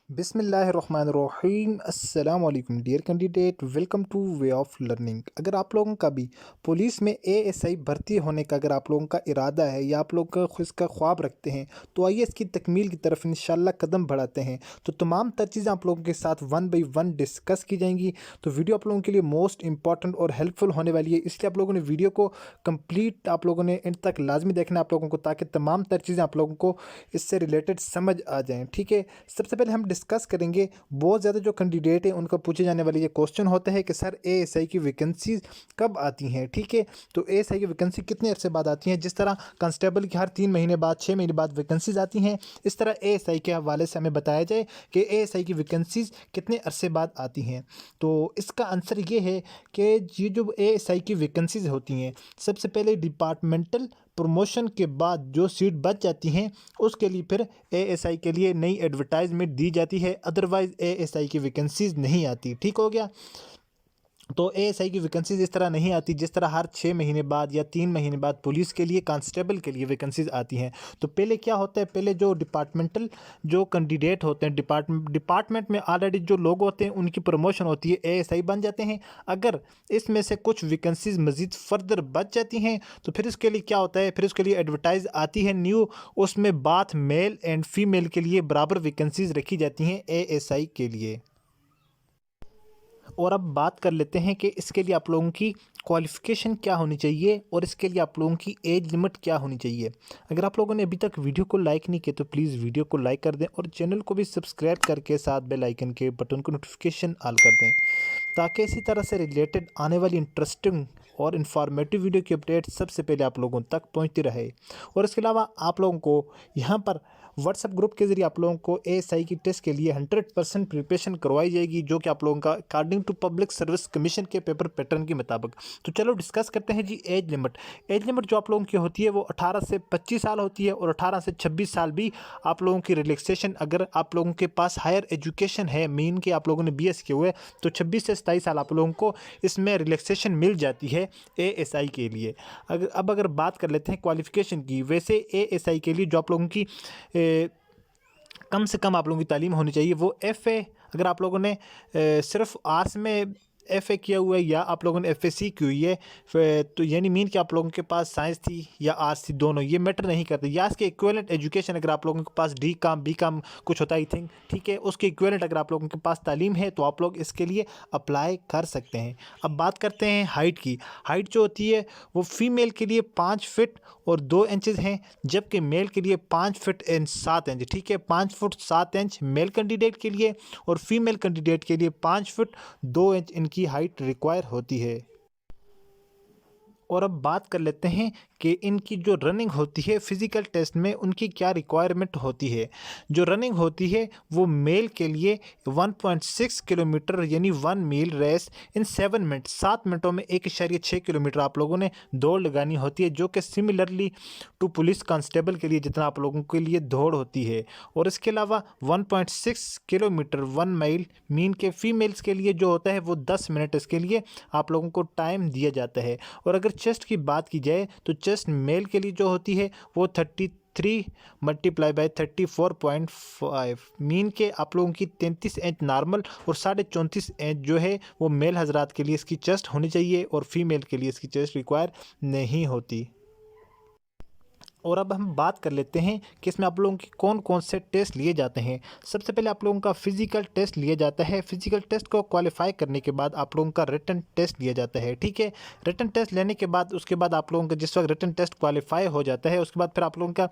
बिस्मिल्लाहिर्रहमानिर्रहीम अस्सलाम वालेकुम dear candidate, welcome to way of learning. अगर आप लोगों का भी पुलिस में एएसआई भर्ती होने का अगर आप लोगों का इरादा है या आप लोग का इसका ख्वाब रखते हैं तो आइए इसकी तकमील की तरफ इंशाल्लाह कदम बढ़ाते हैं। तो तमाम तर चीज़ें आप लोगों के साथ वन बाई वन डिस्कस की जाएंगी। तो वीडियो आप लोगों के लिए मोस्ट इंपॉर्टेंट और हेल्पफुल होने वाली है, इसलिए आप लोगों ने वीडियो को कंप्लीट आप लोगों ने एंड तक लाजमी देखना आप लोगों को, ताकि तमाम तर चीज़ें आप लोगों को इससे रिलेटेड समझ आ जाएँ। ठीक है, सबसे पहले हम डिस्कस करेंगे। बहुत ज़्यादा जो कैंडिडेट हैं उनका पूछे जाने वाले ये क्वेश्चन होता है कि सर एएसआई की वैकेंसीज कब आती हैं। ठीक है, तो एएसआई की वैकेंसी कितने अरसे बाद आती हैं। जिस तरह कांस्टेबल की हर 3 महीने बाद 6 महीने बाद वैकेंसीज आती हैं, इस तरह एएसआई के हवाले से हमें बताया जाए कि एएसआई की वैकेंसीज कितने अरसे बाद आती हैं। तो इसका आंसर ये है कि ये जो एएसआई की वैकेंसीज होती हैं, सबसे पहले डिपार्टमेंटल प्रमोशन के बाद जो सीट बच जाती हैं उसके लिए फिर एएसआई के लिए नई एडवर्टाइजमेंट दी जाती है, अदरवाइज़ एएसआई की वैकेंसीज नहीं आती। ठीक हो गया। तो एएसआई की वैकेंसीज इस तरह नहीं आती जिस तरह हर 6 महीने बाद या 3 महीने बाद पुलिस के लिए कांस्टेबल के लिए वैकेंसीज आती हैं। तो पहले क्या होता है, पहले जो डिपार्टमेंटल जो कैंडिडेट होते हैं, डिपार्टमेंट में ऑलरेडी जो लोग होते हैं उनकी प्रमोशन होती है, एएसआई बन जाते हैं। अगर इसमें से कुछ वैकेंसीज मज़ीद फर्दर बच जाती हैं तो फिर इसके लिए क्या होता है, फिर उसके लिए एडवर्टाइज आती है न्यू, उसमें बात मेल एंड फीमेल के लिए बराबर वैकेंसीज रखी जाती हैं एएसआई के लिए। और अब बात कर लेते हैं कि इसके लिए आप लोगों की क्वालिफ़िकेशन क्या होनी चाहिए और इसके लिए आप लोगों की एज लिमिट क्या होनी चाहिए। अगर आप लोगों ने अभी तक वीडियो को लाइक नहीं किया तो प्लीज़ वीडियो को लाइक कर दें और चैनल को भी सब्सक्राइब करके साथ बेल आइकन के बटन को नोटिफिकेशन ऑल कर दें, ताकि इसी तरह से रिलेटेड आने वाली इंटरेस्टिंग और इन्फॉर्मेटिव वीडियो की अपडेट सबसे पहले आप लोगों तक पहुंचती रहे। और इसके अलावा आप लोगों को यहाँ पर व्हाट्सएप ग्रुप के ज़रिए आप लोगों को एएसआई की टेस्ट के लिए 100% प्रिपरेशन करवाई जाएगी, जो कि आप लोगों का according to public service commission के पेपर पैटर्न के मुताबिक। तो चलो डिस्कस करते हैं जी एज लिमिट। एज लिमिट जो आप लोगों की होती है वो 18 से 25 साल होती है, और 18 से 26 साल भी आप लोगों की रिलैक्सेशन, अगर आप लोगों के पास हायर एजुकेशन है, मीन के आप लोगों ने बीएस किए हुए, तो 26 से 27 साल आप लोगों को इसमें रिलैक्सेशन मिल जाती है एएसआई के लिए। अगर बात कर लेते हैं क्वालिफिकेशन की, वैसे एएसआई के लिए जो आप लोगों की कम से कम आप लोगों की तालीम होनी चाहिए वो एफ़ए, अगर आप लोगों ने सिर्फ आर्ट्स में एफ़ए किया हुआ है या आप लोगों ने एफएससी की हुई है, तो यानी मीन कि आप लोगों के पास साइंस थी या आर्ट्स थी, दोनों ये मैटर नहीं करते। या इसके इक्विवेलेंट एजुकेशन अगर आप लोगों के पास डी काम बी काम कुछ होता है आई थिंक, ठीक है, उसके इक्विवेलेंट अगर आप लोगों के पास तालीम है तो आप लोग इसके लिए अप्लाई कर सकते हैं। अब बात करते हैं हाइट की। हाइट जो होती है वो फीमेल के लिए 5 फीट और 2 इंचज़ हैं, जबकि मेल के लिए 5 फीट एंड 7 इंच। ठीक है, 5 फुट 7 इंच मेल कैंडिडेट के लिए और फीमेल कैंडिडेट के लिए 5 फुट 2 इंच इनकी हाइट रिक्वायर होती है। और अब बात कर लेते हैं कि इनकी जो रनिंग होती है फिज़िकल टेस्ट में उनकी क्या रिक्वायरमेंट होती है। जो रनिंग होती है वो मेल के लिए 1.6 किलोमीटर यानी 1 मील रेस इन 7 मिनट, 7 मिनटों में 1.6 किलोमीटर आप लोगों ने दौड़ लगानी होती है, जो कि सिमिलरली टू पुलिस कांस्टेबल के लिए जितना आप लोगों के लिए दौड़ होती है। और इसके अलावा 1.6 किलोमीटर 1 माइल मीन के फीमेल्स के लिए जो होता है वो 10 मिनट इसके लिए आप लोगों को टाइम दिया जाता है। और अगर चेस्ट की बात की जाए तो चेस्ट मेल के लिए जो होती है वो 33 मल्टीप्लाई बाय 34.5 मीन के आप लोगों की 33 इंच नॉर्मल और 34.5 इंच जो है वो मेल हजरात के लिए इसकी चेस्ट होनी चाहिए, और फीमेल के लिए इसकी चेस्ट रिक्वायर नहीं होती। और अब हम बात कर लेते हैं कि इसमें आप लोगों के कौन कौन से टेस्ट लिए जाते हैं। सबसे पहले आप लोगों का फिजिकल टेस्ट लिया जाता है। फिजिकल टेस्ट को क्वालिफाई करने के बाद आप लोगों का रिटन टेस्ट लिया जाता है। ठीक है, रिटन टेस्ट लेने के बाद उसके बाद आप लोगों का जिस वक्त रिटन टेस्ट क्वालिफाई हो जाता है उसके बाद फिर आप लोगों का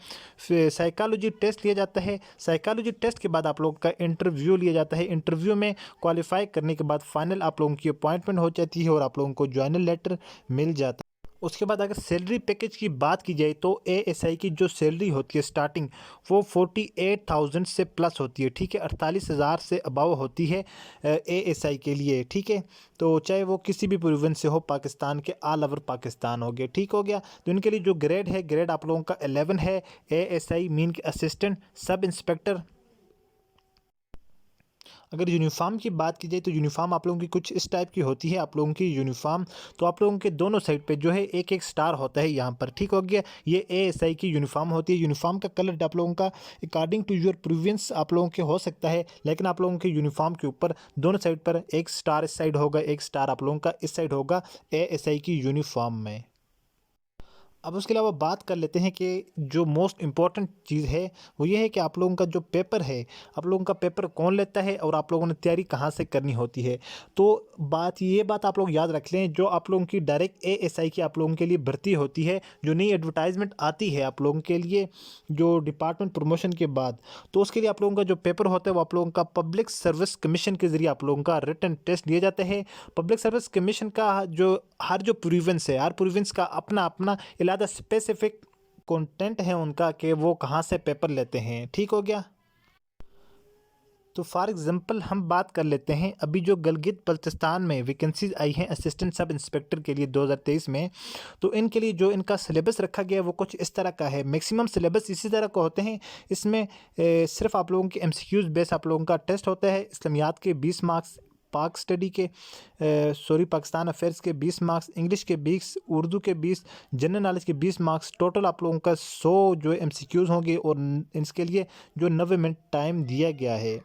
साइकोलॉजी टेस्ट लिया जाता है। साइकोलॉजी टेस्ट के बाद आप लोगों का इंटरव्यू लिया जाता है। इंटरव्यू में क्वालिफाई करने के बाद फाइनल आप लोगों की अपॉइंटमेंट हो जाती है और आप लोगों को ज्वाइनिंग लेटर मिल जाता है। उसके बाद अगर सैलरी पैकेज की बात की जाए तो एएसआई की जो सैलरी होती है स्टार्टिंग वो 48,000 से प्लस होती है। ठीक है, 48,000 से अबव होती है एएसआई के लिए। ठीक है, तो चाहे वो किसी भी प्रोविंस से हो, पाकिस्तान के ऑल ओवर पाकिस्तान हो गया। ठीक हो गया। तो इनके लिए जो ग्रेड है, ग्रेड आप लोगों का 11 है। एएसआई मीन के असिस्टेंट सब इंस्पेक्टर अगर यूनिफॉर्म की बात की जाए तो यूनिफॉर्म आप लोगों की कुछ इस टाइप की होती है। आप लोगों की यूनिफॉर्म तो आप लोगों के दोनों साइड पे जो है एक एक स्टार होता है यहाँ पर, ठीक हो गया। ये एएसआई की यूनिफॉर्म होती है। यूनिफॉर्म का कलर आप लोगों का अकॉर्डिंग टू योर प्रीवियंस आप लोगों के हो सकता है, लेकिन आप लोगों के यूनिफॉर्म के ऊपर दोनों साइड पर एक स्टार इस साइड होगा, एक स्टार आप लोगों का इस साइड होगा एएसआई की यूनिफॉर्म में। अब उसके अलावा बात कर लेते हैं कि जो मोस्ट इम्पॉर्टेंट चीज़ है वो ये है कि आप लोगों का जो पेपर है, आप लोगों का पेपर कौन लेता है और आप लोगों ने तैयारी कहाँ से करनी होती है। तो बात आप लोग याद रख लें, जो आप लोगों की डायरेक्ट एएसआई की आप लोगों के लिए भर्ती होती है, जो नई एडवर्टाइजमेंट आती है आप लोगों के लिए जो डिपार्टमेंट प्रमोशन के बाद, तो उसके लिए आप लोगों का जो पेपर होता है वो आप लोगों का पब्लिक सर्विस कमीशन के ज़रिए आप लोगों का रिटन टेस्ट लिया जाता है। पब्लिक सर्विस कमीशन का जो प्रोविंस है, हर प्रोविंस का अपना अपना इलादा स्पेसिफिक कंटेंट है उनका कि वो कहाँ से पेपर लेते हैं, ठीक हो गया। तो फॉर एग्जांपल हम बात कर लेते हैं, अभी जो गिलगित बल्तिस्तान में वैकेंसीज आई हैं असिस्टेंट सब इंस्पेक्टर के लिए 2023 में, तो इनके लिए जो इनका सिलेबस रखा गया है वो कुछ इस तरह का है। मैक्सिमम सिलेबस इसी तरह का होते हैं। इसमें सिर्फ आप लोगों के एमसीक्यूज़ बेस आप लोगों का टेस्ट होता है। इस्लामियात के 20 मार्क्स, पाक स्टडी के पाकिस्तान अफेयर्स के 20 मार्क्स, इंग्लिश के 20, उर्दू के 20, जनरल नॉलेज के 20 मार्क्स, टोटल आप लोगों का 100 जो एमसीक्यूज़ होंगे और इसके लिए जो 90 मिनट टाइम दिया गया है।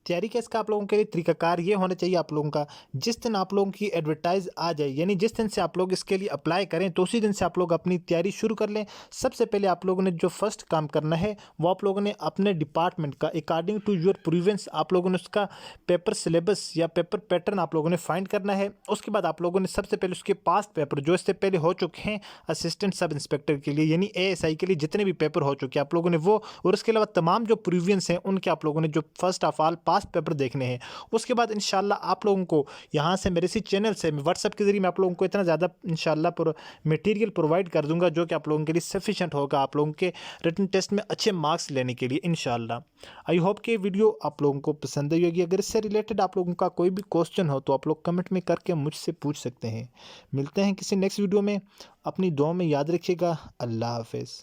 तैयारी का इसका आप लोगों के लिए तरीकाकार ये होना चाहिए आप लोगों का, जिस दिन आप लोगों की एडवर्टाइज आ जाए, यानी जिस दिन से आप लोग इसके लिए अप्लाई करें तो उसी दिन से आप लोग अपनी तैयारी शुरू कर लें। सबसे पहले आप लोगों ने जो फर्स्ट काम करना है वो आप लोगों ने अपने डिपार्टमेंट का अकॉर्डिंग टू योर प्रीवियंस आप लोगों ने उसका पेपर सिलेबस या पेपर पैटर्न आप लोगों ने फाइंड करना है। उसके बाद आप लोगों ने सबसे पहले उसके पास्ट पेपर जो इससे पहले हो चुके हैं असिस्टेंट सब इंस्पेक्टर के लिए यानी एएसआई के लिए जितने भी पेपर हो चुके हैं आप लोगों ने वो, और उसके अलावा तमाम जो प्रीवियंस हैं उनके आप लोगों ने जो first of all past paper देखने हैं। उसके बाद इंशाल्लाह आप लोगों को यहाँ से मेरे इसी चैनल से व्हाट्सएप के जरिए मैं आप लोगों को इतना ज़्यादा इंशाल्लाह मटेरियल प्रोवाइड कर दूंगा जो कि आप लोगों के लिए सफिशिएंट होगा आप लोगों के रिटन टेस्ट में अच्छे मार्क्स लेने के लिए इंशाल्लाह। आई होप कि वीडियो आप लोगों को पसंद आई होगी। अगर इससे रिलेटेड आप लोगों का कोई भी क्वेश्चन हो तो आप लोग कमेंट में करके मुझसे पूछ सकते हैं। मिलते हैं किसी नेक्स्ट वीडियो में। अपनी दुआ में याद रखिएगा। अल्लाह हाफिज़।